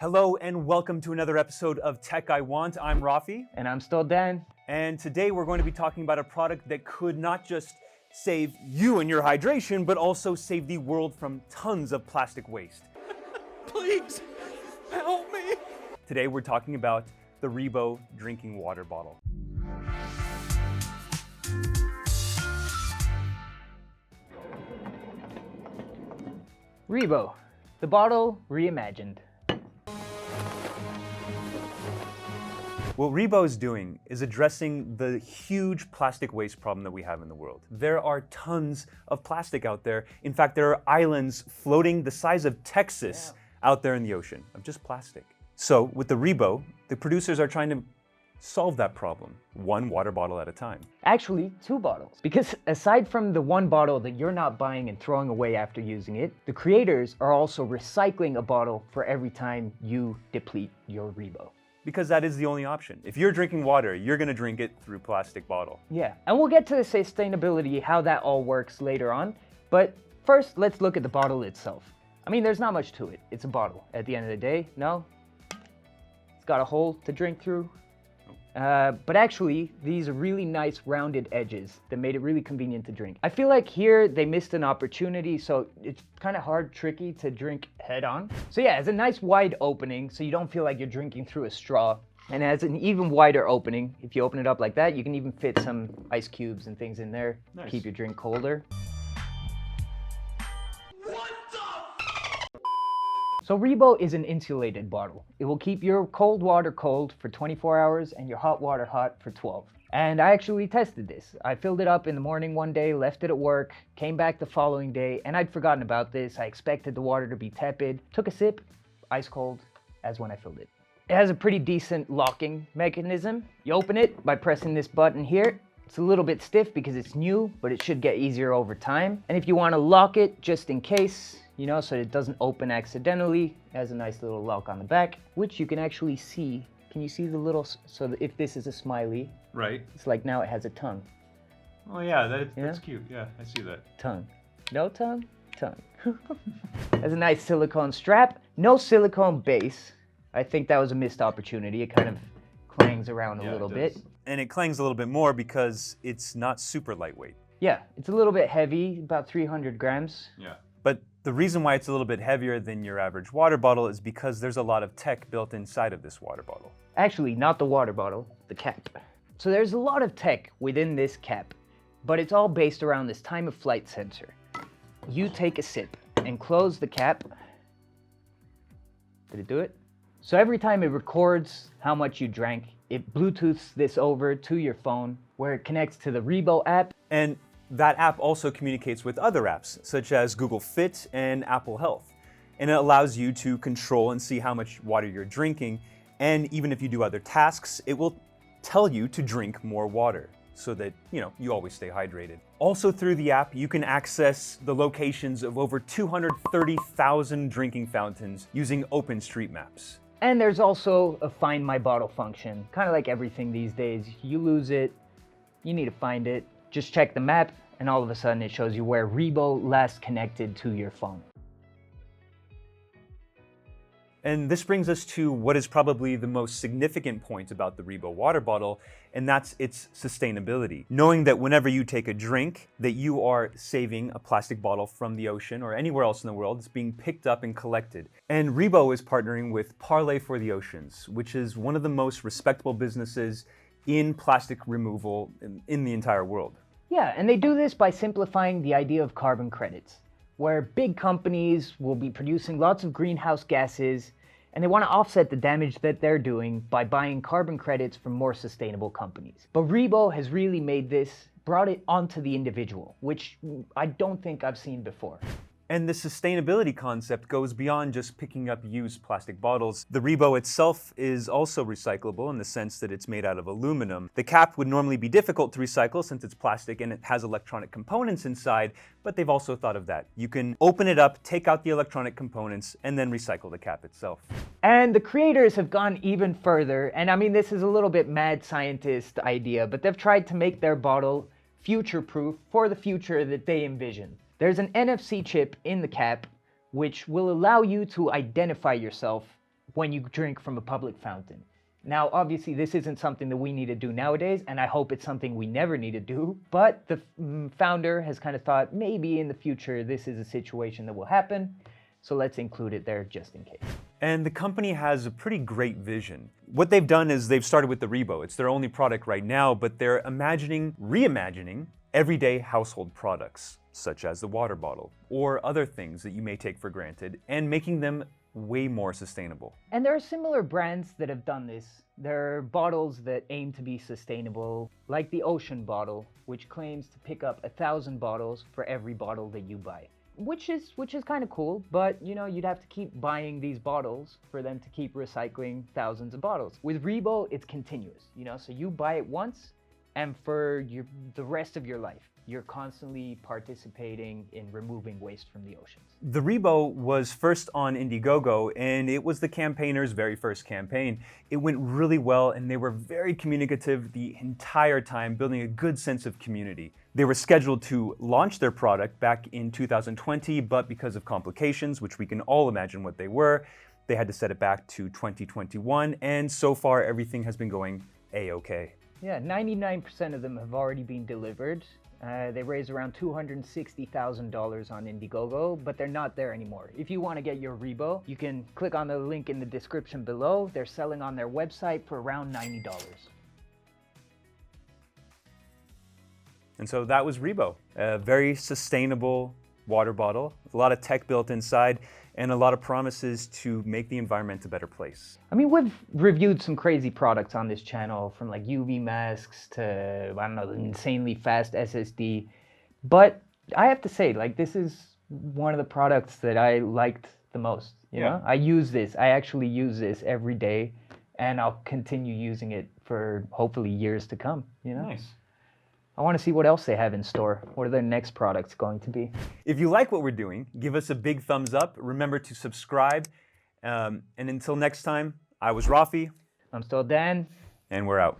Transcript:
Hello and welcome to another episode of Tech I Want. I'm Rafi. And I'm still Dan. And today we're going to be talking about a product that could not just save you and your hydration, but also save the world from tons of plastic waste. Please, help me. Today we're talking about the REBO drinking water bottle. REBO, the bottle reimagined. What REBO is doing is addressing the huge plastic waste problem that we have in the world. There are tons of plastic out there. In fact, there are islands floating the size of Texas out there in the ocean of just plastic. So with the REBO, the producers are trying to solve that problem, one water bottle at a time. Actually, 2 bottles. Because aside from the 1 bottle that you're not buying and throwing away after using it, the creators are also recycling a bottle for every time you deplete your REBO. Because that is the only option. If you're drinking water, you're gonna drink it through plastic bottle. Yeah, and we'll get to the sustainability, how that all works later on. But first, let's look at the bottle itself. I mean, there's not much to it. It's a bottle at the end of the day, no? It's got a hole to drink through. But actually, these are really nice rounded edges that made it really convenient to drink. I feel like here they missed an opportunity, so it's kind of tricky to drink head on. So yeah, it's a nice wide opening, so you don't feel like you're drinking through a straw. And it has an even wider opening. If you open it up like that, you can even fit some ice cubes and things in there. Nice. Keep your drink colder. So REBO is an insulated bottle. It will keep your cold water cold for 24 hours and your hot water hot for 12. And I actually tested this. I filled it up in the morning one day, left it at work, came back the following day, and I'd forgotten about this. I expected the water to be tepid. Took a sip, ice cold, as when I filled it. It has a pretty decent locking mechanism. You open it by pressing this button here. It's a little bit stiff because it's new, but it should get easier over time. And if you want to lock it just in case, you know, so it doesn't open accidentally, it has a nice little lock on the back, which you can actually see. Can you see the little, so that if this is a smiley, Right. it's like now it has a tongue. Oh yeah, that's Yeah? cute. Yeah, I see that. Tongue. No tongue? Tongue. Has a nice silicone strap. No silicone base. I think that was a missed opportunity. It kind of clangs around a little bit. And it clangs a little bit more because it's not super lightweight. Yeah, it's a little bit heavy, about 300 grams. Yeah. But the reason why it's a little bit heavier than your average water bottle is because there's a lot of tech built inside of this water bottle. Actually, not the water bottle, the cap. So there's a lot of tech within this cap, but it's all based around this time of flight sensor. You take a sip and close the cap. Did it do it? So every time it records how much you drank, it Bluetooths this over to your phone where it connects to the REBO app. And that app also communicates with other apps, such as Google Fit and Apple Health. And it allows you to control and see how much water you're drinking. And even if you do other tasks, it will tell you to drink more water so that, you always stay hydrated. Also through the app, you can access the locations of over 230,000 drinking fountains using OpenStreetMaps. And there's also a Find My Bottle function. Kind of like everything these days. You lose it, you need to find it. Just check the map, and all of a sudden it shows you where REBO last connected to your phone. And this brings us to what is probably the most significant point about the REBO water bottle, and that's its sustainability. Knowing that whenever you take a drink, that you are saving a plastic bottle from the ocean or anywhere else in the world. It's being picked up and collected. And REBO is partnering with Parlay for the Oceans, which is one of the most respectable businesses in plastic removal in the entire world. Yeah, and they do this by simplifying the idea of carbon credits, where big companies will be producing lots of greenhouse gases, and they want to offset the damage that they're doing by buying carbon credits from more sustainable companies. But REBO has really brought it onto the individual, which I don't think I've seen before. And the sustainability concept goes beyond just picking up used plastic bottles. The REBO itself is also recyclable in the sense that it's made out of aluminum. The cap would normally be difficult to recycle since it's plastic and it has electronic components inside, but they've also thought of that. You can open it up, take out the electronic components, and then recycle the cap itself. And the creators have gone even further, and I mean, this is a little bit mad scientist idea, but they've tried to make their bottle future-proof for the future that they envision. There's an NFC chip in the cap which will allow you to identify yourself when you drink from a public fountain. Now, obviously, this isn't something that we need to do nowadays, and I hope it's something we never need to do, but the founder has kind of thought maybe in the future this is a situation that will happen, so let's include it there just in case. And the company has a pretty great vision. What they've done is they've started with the REBO. It's their only product right now, but they're reimagining everyday household products, such as the water bottle, or other things that you may take for granted, and making them way more sustainable. And there are similar brands that have done this. There are bottles that aim to be sustainable, like the Ocean bottle, which claims to pick up 1,000 bottles for every bottle that you buy. Which is kind of cool, but you know, you'd have to keep buying these bottles for them to keep recycling thousands of bottles. With REBO, it's continuous, you know, so you buy it once, and for the rest of your life, you're constantly participating in removing waste from the oceans. The REBO was first on Indiegogo, and it was the campaigners' very first campaign. It went really well, and they were very communicative the entire time, building a good sense of community. They were scheduled to launch their product back in 2020, but because of complications, which we can all imagine what they were, they had to set it back to 2021, and so far everything has been going A-okay. Yeah, 99% of them have already been delivered. They raised around $260,000 on Indiegogo, but they're not there anymore. If you want to get your REBO, you can click on the link in the description below. They're selling on their website for around $90. And so that was REBO, a very sustainable water bottle, a lot of tech built inside, and a lot of promises to make the environment a better place. I mean, we've reviewed some crazy products on this channel, from like UV masks to, I don't know, the insanely fast SSD. But I have to say, like, this is one of the products that I liked the most, you know? I actually use this every day, and I'll continue using it for hopefully years to come, you know? Nice. I want to see what else they have in store. What are their next products going to be? If you like what we're doing, give us a big thumbs up. Remember to subscribe. And until next time, I was Rafi. I'm still Dan. And we're out.